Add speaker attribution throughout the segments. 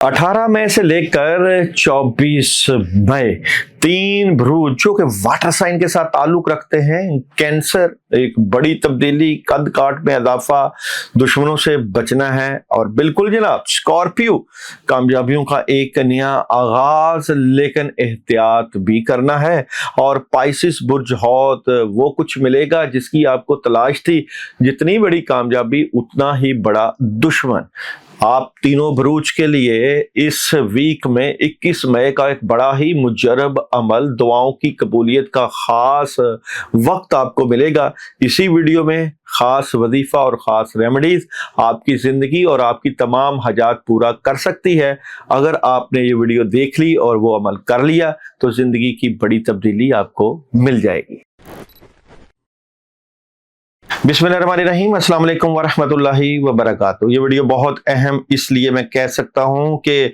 Speaker 1: 18 मई से लेकर 24 मई 3 भ्रू जो कि वाटर साइन के साथ ताल्लुक रखते हैं। कैंसर, एक बड़ी तब्दीली, कद काट में इजाफा, दुश्मनों से बचना है और बिल्कुल जनाब स्कॉर्पियो, कामयाबियों का एक नया आगाज लेकिन एहतियात भी करना है। और पाइसिस बुर्ज हौत, वो कुछ मिलेगा जिसकी आपको तलाश थी। जितनी बड़ी कामयाबी उतना ही बड़ा दुश्मन। आप तीनों भरूच के लिए इस वीक में 21 मई का एक बड़ा ही मुजरब अमल, दुआओं की कबूलियत का खास वक्त आपको मिलेगा। इसी वीडियो में खास वजीफा और खास रेमेडीज आपकी जिंदगी और आपकी तमाम हाजात पूरा कर सकती है। अगर आपने ये वीडियो देख ली और वो अमल कर लिया तो जिंदगी की बड़ी तब्दीली आपको मिल जाएगी। बिस्मिल्लाहिर्रहमानिर्रहीम, अस्सलाम वालेकुम वरहमतुल्लाहि वबरकातुहू। ये वीडियो बहुत अहम इसलिए मैं कह सकता हूं कि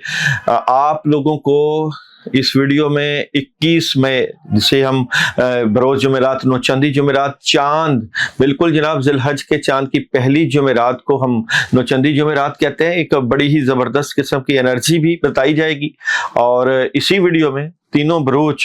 Speaker 1: आप लोगों को इस वीडियो में 21 मई, जिसे हम बरोज जुमेरात, नौचंदी जुमेरात, चांद, बिल्कुल जनाब जिलहज के चांद की पहली जुमेरात को हम नौचंदी जुमेरात कहते हैं। एक बड़ी ही ज़बरदस्त किस्म की एनर्जी भी बताई जाएगी। और इसी वीडियो में तीनों भरूच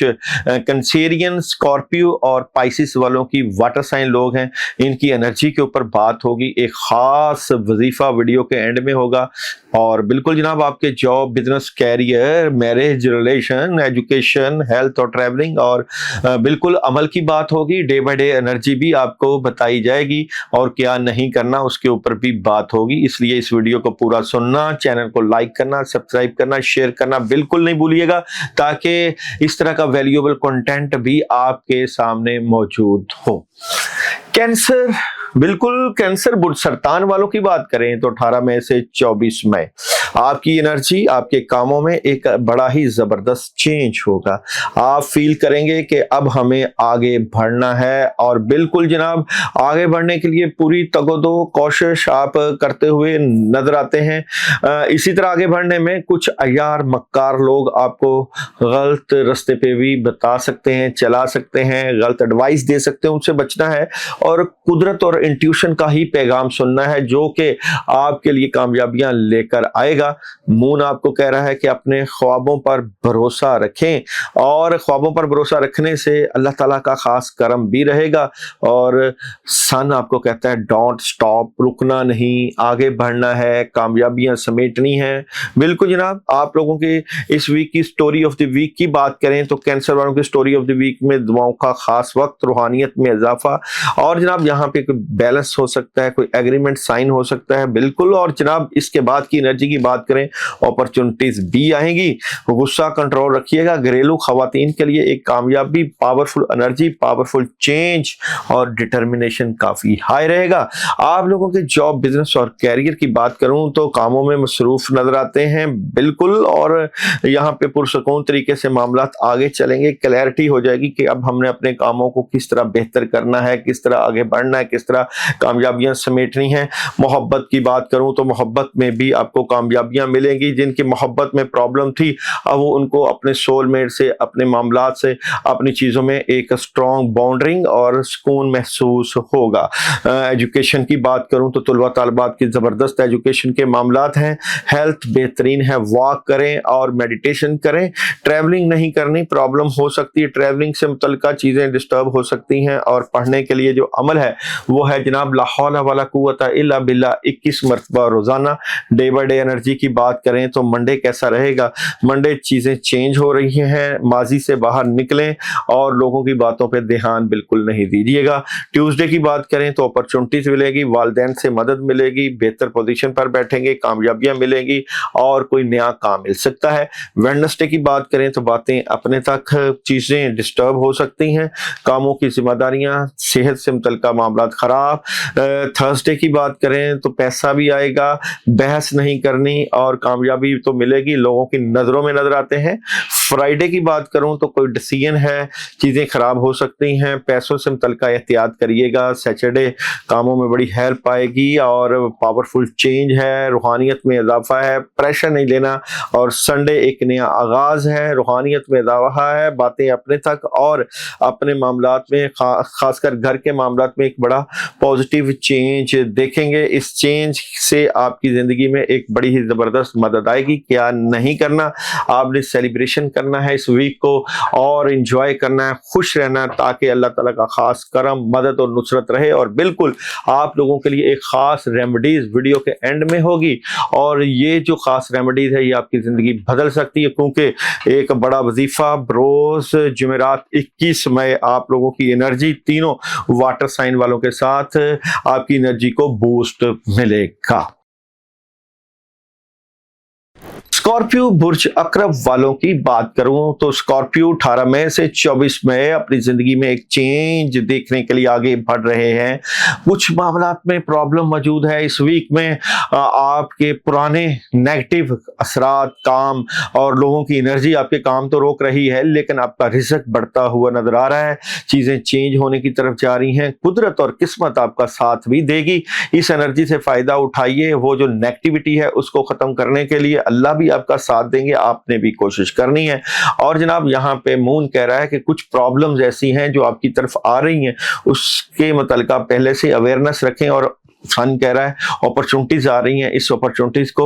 Speaker 1: कैंसेरियन, स्कॉर्पियो और पाइसिस वालों की वाटर साइन लोग हैं, इनकी एनर्जी के ऊपर बात होगी। एक खास वजीफा वीडियो के एंड में होगा। और बिल्कुल जनाब आपके job, business, career, marriage, relation, education, health और ट्रैवलिंग और बिल्कुल अमल की बात होगी। डे बाय डे एनर्जी भी आपको बताई जाएगी और क्या नहीं करना उसके ऊपर भी बात होगी। इसलिए इस वीडियो को पूरा सुनना, चैनल को लाइक करना, सब्सक्राइब करना, शेयर करना बिल्कुल नहीं भूलिएगा, ताकि इस तरह का वैल्यूएबल कंटेंट भी आपके सामने मौजूद हो। कैंसर, बिल्कुल कैंसर बुर्ज सरतान वालों की बात करें तो 18 मई से 24 मई आपकी एनर्जी, आपके कामों में एक बड़ा ही जबरदस्त चेंज होगा। आप फील करेंगे कि अब हमें आगे बढ़ना है और बिल्कुल जनाब आगे बढ़ने के लिए पूरी तगोदो कोशिश आप करते हुए नजर आते हैं। इसी तरह आगे बढ़ने में कुछ अयार मक्कार लोग आपको गलत रास्ते पे भी बता सकते हैं, चला सकते हैं, गलत एडवाइस दे सकते हैं, उनसे बचना है और कुदरत और इंट्यूशन का ही पैगाम सुनना है जो कि आपके लिए कामयाबियां लेकर आएगा। मून आपको कह रहा है कि अपने ख्वाबों पर भरोसा रखें और ख्वाबों पर भरोसा रखने से अल्लाह ताला का खास करम भी रहेगा। और सन आपको कहता है डोंट स्टॉप, रुकना नहीं, आगे बढ़ना है, कामयाबियां समेटनी है। बिल्कुल जनाब, आप लोगों के इस वीक की स्टोरी ऑफ द वीक की बात करें तो कैंसर वालों की स्टोरी ऑफ द वीक में दुआओं का खास वक्त, रूहानियत में इजाफा और जनाब यहाँ पे कोई बैलेंस हो सकता है, कोई एग्रीमेंट साइन हो सकता है बिल्कुल। और जनाब इसके बाद की एनर्जी की बात करें, अपॉर्चुनिटीज भी आएंगी। गुस्सा कंट्रोल रखिएगा। घरेलू खवातीन के लिए एक कामयाबी, पावरफुल एनर्जी, पावरफुल चेंज और डिटर्मिनेशन काफी हाई रहेगा। आप लोगों के जॉब, बिजनेस और कैरियर की बात करूं तो कामों में मसरूफ नजर आते हैं बिल्कुल। और यहाँ पे पुरसकून तरीके से मामला आगे चलेंगे। क्लैरिटी हो जाएगी कि अब हमने अपने कामों को किस तरह बेहतर करना है, किस तरह आगे बढ़ना है, किस तरह कामयाबियां समेटनी है। मोहब्बत की बात करूं तो मोहब्बत में भी आपको कामयाबियां मिलेंगी। जिनकी मोहब्बत में प्रॉब्लम थी अब वो उनको अपने सोलमेट से, अपने मामलात से, अपनी चीज़ों में एक स्ट्रॉन्ग बाउंड्रिंग और सुकून महसूस होगा। एजुकेशन की बात करूं तो तुलबा तालिबात की ज़बरदस्त एजुकेशन के मामलात हैं। हेल्थ बेहतरीन है, वॉक करें और मेडिटेशन करें। ट्रैवलिंग नहीं करनी, प्रॉब्लम हो सकती है, ट्रैवलिंग से मुतल्लिका चीज़ें डिस्टर्ब हो सकती हैं। और पढ़ने के लिए जो अमल है वो है जनाब ला हौला वला कुव्वता इल्ला बिल्लाह, 21 मरतबा रोजाना। डे बाय डे एनर्जी की बात करें तो मंडे कैसा रहेगा? मंडे चीजें चेंज हो रही हैं, माजी से बाहर निकलें और लोगों की बातों पे ध्यान बिल्कुल नहीं दीजिएगा। ट्यूसडे की बात करें तो अपॉर्चुनिटीज मिलेगी, वालिदैन से मदद मिलेगी, बेहतर पोजीशन पर बैठेंगे, कामयाबियां मिलेंगी और कोई नया काम मिल सकता है। वेडनेसडे की बात करें तो बातें अपने तक, चीजें डिस्टर्ब हो सकती हैं, कामों की जिम्मेदारियां, सेहत से मुतल्लिका मामला खराब। थर्सडे की बात करें तो पैसा भी आएगा, बहस नहीं करनी और कामयाबी तो मिलेगी, लोगों की नजरों में नजर आते हैं। फ्राइडे की बात करूं तो कोई डिसीजन है, चीजें खराब हो सकती हैं, पैसों से मुतल्लिक एहतियात करिएगा। सैटरडे कामों में बड़ी हेल्प आएगी और पावरफुल चेंज है, रूहानियत में इजाफा है, प्रेशर नहीं लेना। और संडे एक नया आगाज है, रूहानियत में इजाफा है, बातें अपने तक और अपने मामलात में खासकर घर के मामलात में एक बड़ा पॉजिटिव चेंज देखेंगे। इस चेंज से आपकी जिंदगी में एक बड़ी ही जबरदस्त मदद आएगी। क्या नहीं करना, आपने सेलिब्रेशन करना है इस वीक को और एंजॉय करना है, खुश रहना, ताकि अल्लाह ताला का खास करम, मदद और नुसरत रहे। और बिल्कुल आप लोगों के लिए एक खास रेमेडीज वीडियो के एंड में होगी और ये जो खास रेमेडीज है ये आपकी जिंदगी बदल सकती है, क्योंकि एक बड़ा वजीफा रोज जुमेरात 21 मई आप लोगों की एनर्जी, तीनों वाटर साइन वालों के साथ आपकी एनर्जी को बूस्ट मिलेगा। स्कॉर्पियो बुर्ज अकरब वालों की बात करूं तो स्कॉर्पियो 18 मई से 24 मई अपनी जिंदगी में एक चेंज देखने के लिए आगे बढ़ रहे हैं। कुछ मामलात में प्रॉब्लम मौजूद है। इस वीक में आपके पुराने नेगेटिव असरात, काम और लोगों की एनर्जी आपके काम तो रोक रही है, लेकिन आपका रिस्क बढ़ता हुआ नजर आ रहा है। चीजें चेंज होने की तरफ जा रही हैं। कुदरत और किस्मत आपका साथ भी देगी। इस एनर्जी से फायदा उठाइए। वो जो नेगेटिविटी है उसको खत्म करने के लिए अल्लाह भी आपका साथ देंगे, आपने भी कोशिश करनी है। और जनाब यहाँ पे मून कह रहा है कि कुछ प्रॉब्लम्स ऐसी हैं जो आपकी तरफ आ रही हैं, उसके मुतल्लिका पहले से अवेयरनेस रखें। और सन कह रहा है अपॉर्चुनिटीज आ रही हैं, इस अपॉर्चुनिटीज को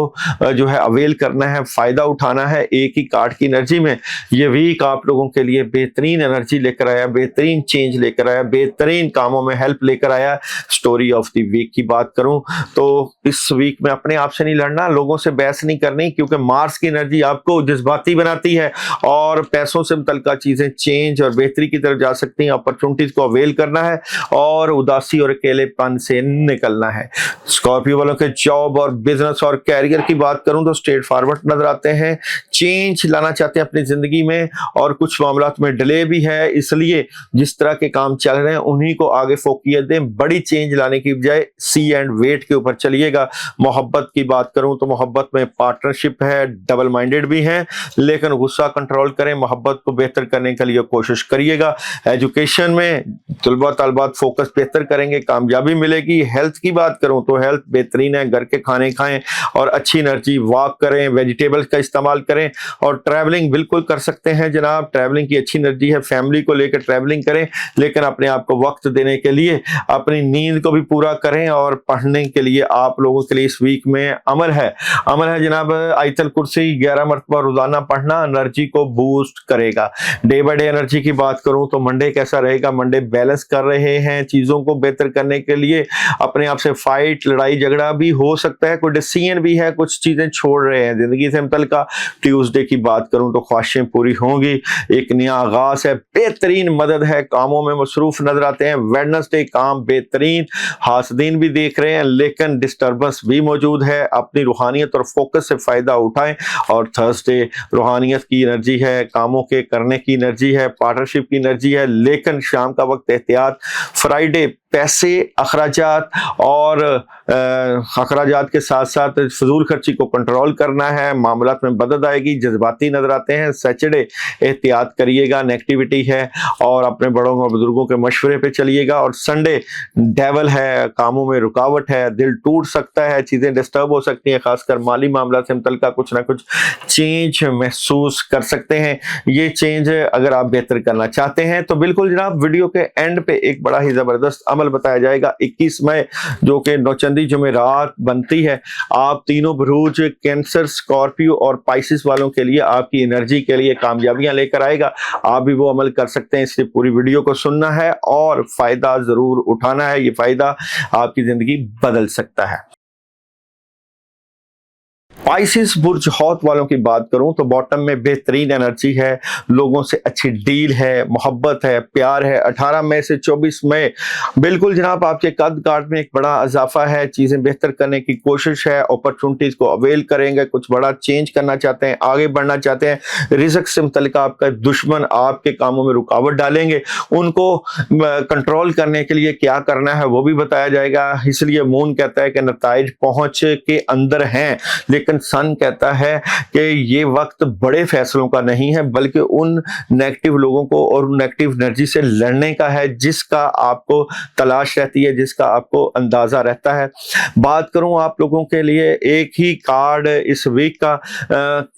Speaker 1: जो है अवेल करना है, फायदा उठाना है। एक ही कार्ड की एनर्जी में ये वीक आप लोगों के लिए बेहतरीन एनर्जी लेकर आया, बेहतरीन चेंज लेकर आया, बेहतरीन कामों में हेल्प लेकर आया। स्टोरी ऑफ द वीक की बात करूं तो इस वीक में अपने आप से नहीं लड़ना, लोगों से बहस नहीं करनी, क्योंकि मार्स की एनर्जी आपको जज्बाती बनाती है और पैसों से मुतल्लिका चीजें चेंज और बेहतरी की तरफ जा सकती हैं। अपॉर्चुनिटीज को अवेल करना है और उदासी और अकेलेपन से निकलना है। स्कॉर्पियो वालों के जॉब और बिजनेस और कैरियर की बात करूं तो स्ट्रेट फॉरवर्ड नजर आते हैं। चेंज लाना चाहते हैं अपनी जिंदगी में और कुछ मामलात में डिले भी है, इसलिए जिस तरह के काम चल रहे हैं उन्हीं को आगे फोकियत दें। बड़ी चेंज लाने की बजाय सी एंड वेट के ऊपर चलिएगा। मोहब्बत की बात करूं तो मोहब्बत में पार्टनरशिप है, डबल माइंडेड भी है, लेकिन गुस्सा कंट्रोल करें, मोहब्बत को बेहतर करने के लिए कोशिश करिएगा। एजुकेशन में तलबा तलबात फोकस बेहतर करेंगे, कामयाबी मिलेगी। हेल्थ की बात करूं तो हेल्थ बेहतरीन है, घर के खाने खाएं और अच्छी एनर्जी, वॉक करें, वेजिटेबल्स का इस्तेमाल करें और ट्रैवलिंग बिल्कुल कर सकते हैं जनाब। ट्रैवलिंग की अच्छी एनर्जी है, फैमिली को लेकर ट्रैवलिंग करें, लेकिन अपने आप को वक्त देने के लिए अपनी नींद को भी पूरा करें। और पढ़ने के लिए आप लोगों के लिए इस वीक में अमल है जनाब। आयतल कुर्सी 11 मरतबा रोजाना पढ़ना एनर्जी को बूस्ट करेगा। डे बाय डे एनर्जी की बात करूं तो मंडे कैसा रहेगा? मंडे बैलेंस कर रहे हैं, चीजों को बेहतर करने के लिए अपने आप से फाइट, लड़ाई झगड़ा भी हो सकता है, कोई डिसीजन भी है, कुछ चीजें छोड़ रहे हैं जिंदगी से मुतल्लिका। ट्यूसडे की बात करूं तो ख्वाहिशें पूरी होंगी, एक नया आगाज है, बेहतरीन मदद है, कामों में मसरूफ नजर आते हैं। वेडनेसडे काम बेहतरीन, हासदीन भी देख रहे हैं, लेकिन डिस्टर्बेंस भी मौजूद है। अपनी रूहानियत और फोकस से फायदा उठाएं। और थर्सडे रूहानियत की एनर्जी है, कामों के करने की एनर्जी है, पार्टनरशिप की एनर्जी है, लेकिन शाम का वक्त एहतियात। फ्राइडे पैसे, अखराजात और अखराजात के साथ साथ फजूल खर्ची को कंट्रोल करना है, मामलात में मदद आएगी, जज्बाती नजर आते हैं। सैटरडे एहतियात करिएगा, नेगेटिविटी है और अपने बड़ों और बुजुर्गों के मशवरे पे चलिएगा। और संडे डेवल है, कामों में रुकावट है, दिल टूट सकता है, चीजें डिस्टर्ब हो सकती हैं, खासकर माली मामला से मुतल्लिका कुछ ना कुछ चेंज महसूस कर सकते हैं। ये चेंज अगर आप बेहतर करना चाहते हैं तो बिल्कुल जनाब वीडियो के एंड पे एक बड़ा ही जबरदस्त अमल बताया जाएगा। 21 मई जो कि नौचंदी जुमेरात बनती है, आप तीनों बुरूज कैंसर, स्कॉर्पियो और पाइसिस वालों के लिए आपकी एनर्जी के लिए कामयाबियां लेकर आएगा। आप भी वो अमल कर सकते हैं, इसलिए पूरी वीडियो को सुनना है और फायदा जरूर उठाना है। ये फायदा आपकी जिंदगी बदल सकता है। पाइसिस बुर्ज हौत वालों की बात करूं तो बॉटम में बेहतरीन एनर्जी है, लोगों से अच्छी डील है, मोहब्बत है, प्यार है। 18 मई से 24 मई बिल्कुल जनाब आपके कद काट में एक बड़ा इजाफा है, चीजें बेहतर करने की कोशिश है, अपॉर्चुनिटीज को अवेल करेंगे, कुछ बड़ा चेंज करना चाहते हैं, आगे बढ़ना चाहते हैं। रिज़्क से मुतल्लिक आपका दुश्मन आपके कामों में रुकावट डालेंगे, उनको कंट्रोल करने के लिए क्या करना है वो भी बताया जाएगा। इसलिए मून कहता है कि नताइज पहुंच के अंदर हैं, लेकिन لیکن سن کہتا ہے کہ یہ وقت بڑے فیصلوں کا نہیں ہے بلکہ ان نیگیٹو لوگوں کو اور نیگیٹو انرجی سے لڑنے کا ہے جس کا آپ کو تلاش رہتی ہے، جس کا آپ کو اندازہ رہتا ہے۔ بات کروں آپ لوگوں کے لیے ایک ہی کارڈ اس ویک کا،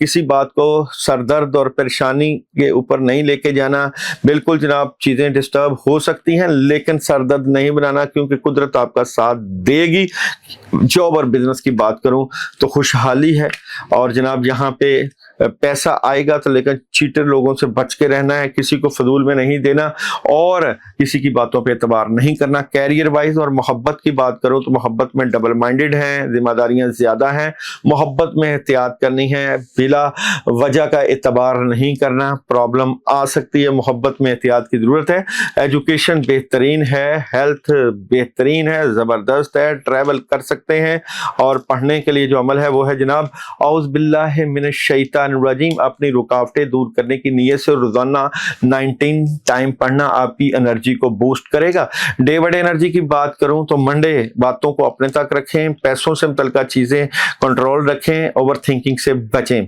Speaker 1: کسی بات کو سردرد اور پریشانی کے اوپر نہیں لے کے جانا۔ بالکل جناب چیزیں ڈسٹرب ہو سکتی ہیں لیکن سردرد نہیں بنانا کیونکہ قدرت آپ کا ساتھ دے گی۔ جاب اور بزنس کی بات کروں تو خوشحالی ہے، اور جناب یہاں پہ پیسہ آئے گا تو لیکن چیٹر لوگوں سے بچ کے رہنا ہے، کسی کو فضول میں نہیں دینا اور کسی کی باتوں پہ اعتبار نہیں کرنا۔ کیریئر وائز اور محبت کی بات کرو تو محبت میں ڈبل مائنڈڈ ہیں، ذمہ داریاں زیادہ ہیں، محبت میں احتیاط کرنی ہے، بلا وجہ کا اعتبار نہیں کرنا، پرابلم آ سکتی ہے، محبت میں احتیاط کی ضرورت ہے۔ ایجوکیشن بہترین ہے، ہیلتھ بہترین ہے، زبردست ہے، ٹریول کر سکتے ہیں، اور پڑھنے کے لیے جو عمل ہے وہ ہے جناب اعوذ باللہ من الشیطان الرجیم، اپنی رکاوٹیں دور کرنے کی نیت سے روزانہ 19 ٹائم پڑھنا آپ کی انرجی کو بوسٹ کرے گا۔ ڈے بائی ڈے انرجی کی بات کروں تو منڈے باتوں کو اپنے تک رکھیں، پیسوں سے متعلقہ چیزیں کنٹرول رکھیں، اوور تھنکنگ سے بچیں۔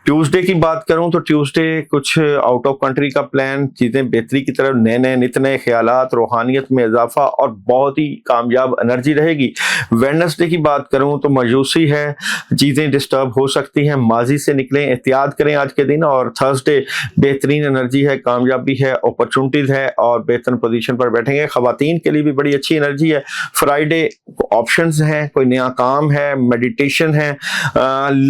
Speaker 1: ٹیوزڈے کی بات کروں تو ٹیوزڈے کچھ آؤٹ آف کنٹری کا پلان، چیزیں بہتری کی طرف، نئے نت نئے خیالات، روحانیت میں اضافہ اور بہت ہی کامیاب انرجی رہے گی۔ ویڈنسڈے کی بات کروں تو مایوسی ہے، چیزیں ڈسٹرب ہو سکتی ہیں، ماضی سے نکلیں، احتیاط کریں آج کے دن۔ اور تھرسڈے بہترین انرجی ہے، کامیابی ہے، اپرچونٹیز ہے اور بہترین پوزیشن پر بیٹھیں گے۔ خواتین کے لیے بھی بڑی اچھی انرجی ہے۔ فرائیڈے آپشنز ہیں، کوئی نیا کام ہے، میڈیٹیشن ہے،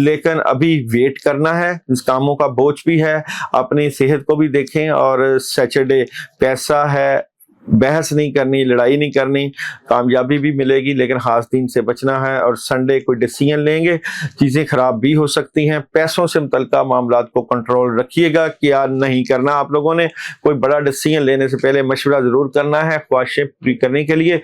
Speaker 1: لیکن ابھی ویٹ کرنا ہے، اس کاموں کا بوجھ بھی ہے، اپنی صحت کو بھی دیکھیں۔ اور سیٹرڈے پیسہ ہے، بحث نہیں کرنی، لڑائی نہیں کرنی، کامیابی بھی ملے گی لیکن خاص دین سے بچنا ہے۔ اور سنڈے کوئی ڈیسیژن لیں گے، چیزیں خراب بھی ہو سکتی ہیں۔ پیسوں سے متعلقہ معاملات کو کنٹرول رکھیے گا، کیا نہیں کرنا آپ لوگوں نے، کوئی بڑا ڈیسیژن لینے سے پہلے مشورہ ضرور کرنا ہے خواہشیں پوری کرنے کے لیے۔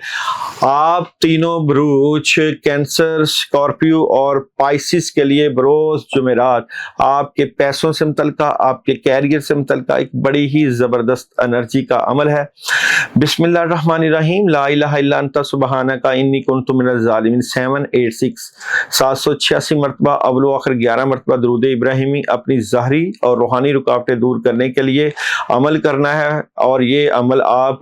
Speaker 1: آپ تینوں بروج کینسر، اسکارپیو اور پائسس کے لیے بروز جمعرات آپ کے پیسوں سے متعلقہ، آپ کے کیریئر سے متعلقہ ایک بڑی ہی زبردست انرجی کا عمل ہے۔ بسم اللہ الرحمن الرحیم، لا الہ الا انت سبحانک انی کنت من الظالمین 786 786 مرتبہ، اول و آخر 11 مرتبہ درود ابراہیمی اپنی ظاہری اور روحانی رکاوٹیں دور کرنے کے لیے عمل کرنا ہے۔ اور یہ عمل آپ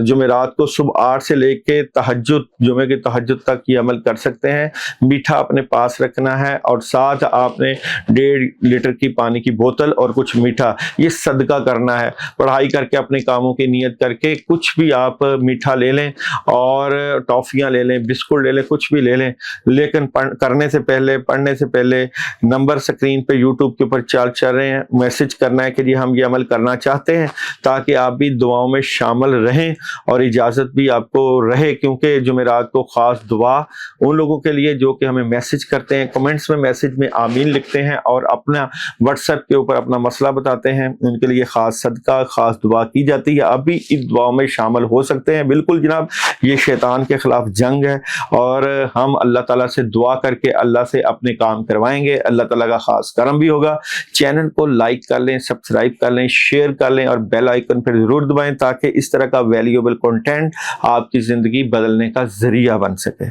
Speaker 1: جمعرات کو صبح 8 سے لے کے تہجد، جمعے کی تہجد تک یہ عمل کر سکتے ہیں۔ میٹھا اپنے پاس رکھنا ہے اور ساتھ آپ نے 1.5 لیٹر کی پانی کی بوتل اور کچھ میٹھا، یہ صدقہ کرنا ہے۔ پڑھائی کر کے اپنے کاموں کی نیت کر کے کچھ بھی آپ میٹھا لے لیں اور ٹافیاں لے لیں، بسکٹ لے لیں، کچھ بھی لے لیں، لیکن کرنے سے پہلے، پڑھنے سے پہلے نمبر سکرین پہ یوٹیوب کے اوپر چل رہے ہیں، میسج کرنا ہے کہ جی ہم یہ عمل کرنا چاہتے ہیں، تاکہ آپ بھی دعاؤں میں شامل رہیں اور اجازت بھی آپ کو رہے، کیونکہ جمعرات کو خاص دعا ان لوگوں کے لیے جو کہ ہمیں میسج کرتے ہیں، کمنٹس میں میسج میں آمین لکھتے ہیں اور اپنا واٹس ایپ کے اوپر اپنا مسئلہ بتاتے ہیں، ان کے لیے خاص صدقہ، خاص دعا کی جاتی ہے۔ اب بھی اس دعاؤں میں شامل ہو سکتے ہیں۔ بالکل جناب یہ شیطان کے خلاف جنگ ہے اور ہم اللہ تعالیٰ سے دعا کر کے اللہ سے اپنے کام کروائیں گے، اللہ تعالیٰ کا خاص کرم بھی ہوگا۔ چینل کو لائک کر لیں، سبسکرائب کر لیں، شیئر کر لیں اور بیل آئیکن پر ضرور دبائیں تاکہ اس طرح کا ویلیوبل کنٹینٹ آپ کی زندگی بدلنے کا ذریعہ بن سکے۔